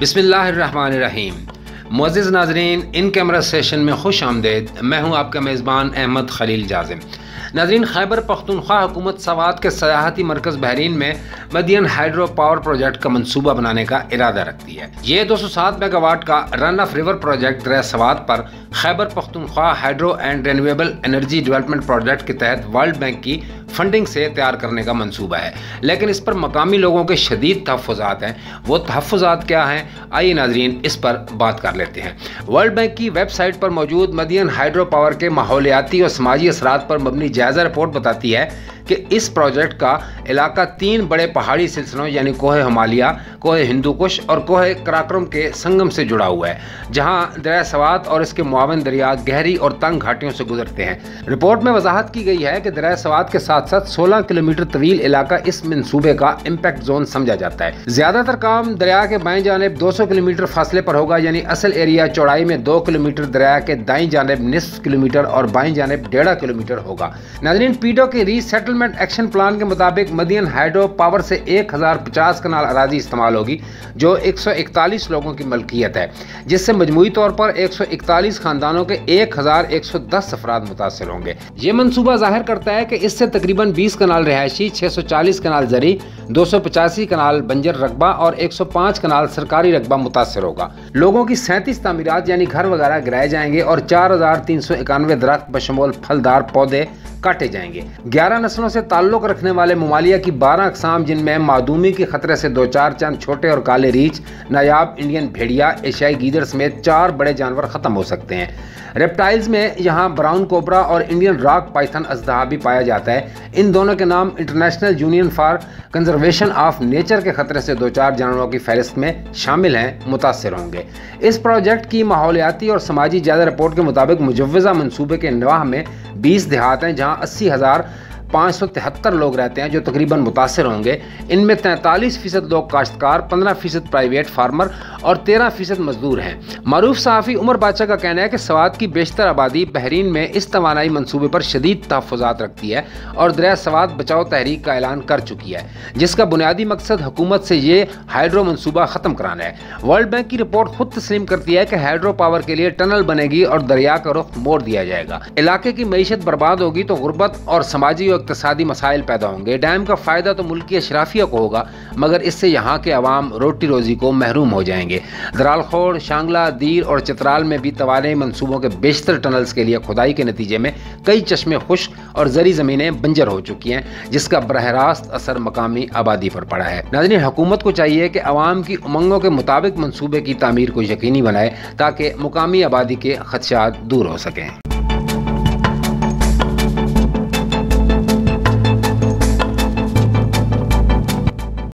بسم اللہ الرحمن الرحیم۔ معزز ناظرین، ان کیمرہ سیشن میں خوش آمدید۔ میں ہوں آپ کا میزبان احمد خلیل جازم۔ ناظرین، خیبر پختونخوا حکومت سوات کے سیاحتی مرکز بحرین میں مدین ہائیڈرو پاور پروجیکٹ کا منصوبہ بنانے کا ارادہ رکھتی ہے۔ یہ 207 میگا واٹ کا رن آف ریور پروجیکٹ دریا سوات پر Khyber Pakhtunkhwa hydro and renewable energy development project کے تحت ورلڈ بینک کی فنڈنگ سے تیار کرنے کا منصوبہ ہے، لیکن اس پر مقامی لوگوں کے شدید تحفظات ہیں۔ وہ تحفظات کیا ہیں؟ آئیے ناظرین اس پر بات کر لیتے ہیں۔ ورلڈ بینک کی ویب سائٹ پر موجود مدین ہائیڈرو پاور کے ماحولیاتی اور سماجی اثرات پر مبنی جائزہ رپورٹ بتاتی ہے کہ اس پروجیکٹ کا علاقہ 3 بڑے پہاڑی سلسلوں یعنی کوہ ہمالیہ، کوہ ہندوکش اور کوہ کراکرم کے سنگم سے جڑا ہوا ہے، جہاں دریا سوات اور اس کے معاون دریا گہری اور تنگ گھاٹیوں سے گزرتے ہیں۔ رپورٹ میں وضاحت کی گئی ہے کہ دریا سوات کے ساتھ ساتھ 16 کلومیٹر طویل علاقہ اس منصوبے کا امپیکٹ زون سمجھا جاتا ہے۔ زیادہ تر کام دریا کے بائیں جانب 200 کلومیٹر فاصلے پر ہوگا، یعنی اصل ایریا چوڑائی میں 2 کلومیٹر، دریا کے دائیں جانب نصف کلومیٹر اور بائیں جانب 1.5 کلومیٹر ہوگا۔ ناظرین، پیڈو کے ری سیٹلمنٹ ایکشن پلان کے مطابق مدین ہائیڈرو پاور سے 1050 کنال اراضی استعمال ہوگی، جو 141 لوگوں کی ملکیت ہے، جس سے مجموعی طور پر 141 خاندانوں کے 1110 افراد متاثر ہوں گے۔ یہ منصوبہ ظاہر کرتا ہے کہ اس سے تقریباً 20 کنال رہائشی، 640 کنال زرعی، 285 کنال بنجر رقبہ اور 105 کنال سرکاری رقبہ متاثر ہوگا۔ لوگوں کی 37 تعمیرات یعنی گھر وغیرہ گرائے جائیں گے اور 4391 درخت بشمول پھلدار پودے کاٹے جائیں گے۔ 11 نسلوں سے تعلق رکھنے والے ممالیہ کی 12 اقسام، جن میں معدومی کے خطرے سے 2-4 چند چھوٹے اور کالے ریچھ، نایاب انڈین بھیڑیا، ایشیائی گیدڑ سمیت 4 بڑے جانور ختم ہو سکتے ہیں۔ ریپٹائلز میں یہاں براؤن کوبرا اور انڈین راک پائتھن اژدہا بھی پایا جاتا ہے۔ ان دونوں کے نام international union for conservation of nature کے خطرے سے 2-4 جانوروں کی فہرست میں شامل ہیں، متاثر ہوں گے۔ اس پروجیکٹ کی ماحولیاتی اور سماجی جائزہ رپورٹ کے مطابق مجوزہ منصوبے کے نواح میں 20 دیہات ہیں، جہاں 80,573 لوگ رہتے ہیں، جو تقریباً متاثر ہوں گے۔ ان میں 43% لوگ کاشتکار، 15% پرائیویٹ فارمر اور 13% مزدور ہیں۔ معروف صحافی عمر بادشاہ کا کہنا ہے کہ سوات کی بیشتر آبادی بحرین میں اس توانائی منصوبے پر شدید تحفظات رکھتی ہے اور دریا سوات بچاؤ تحریک کا اعلان کر چکی ہے، جس کا بنیادی مقصد حکومت سے یہ ہائیڈرو منصوبہ ختم کرانا ہے۔ ورلڈ بینک کی رپورٹ خود تسلیم کرتی ہے کہ ہائیڈرو پاور کے لیے ٹنل بنے گی اور دریا کا رخ موڑ دیا جائے گا۔ علاقے کی معیشت برباد ہوگی تو غربت اور سماجی اور اقتصادی مسائل پیدا ہوں گے۔ ڈیم کا فائدہ تو ملکی اشرافیہ کو ہوگا، مگر اس سے یہاں کے عوام روٹی روزی کو محروم ہو جائیں گے۔ درال خوڑ، شانگلہ، دیر اور چترال میں بھی توانائی منصوبوں کے بیشتر ٹنلز کے لیے کھدائی کے نتیجے میں کئی چشمے خشک اور زرعی زمینیں بنجر ہو چکی ہیں، جس کا براہ راست اثر مقامی آبادی پر پڑا ہے۔ ناظرین، حکومت کو چاہیے کہ عوام کی امنگوں کے مطابق منصوبے کی تعمیر کو یقینی بنائے تاکہ مقامی آبادی کے خدشات دور ہو سکیں۔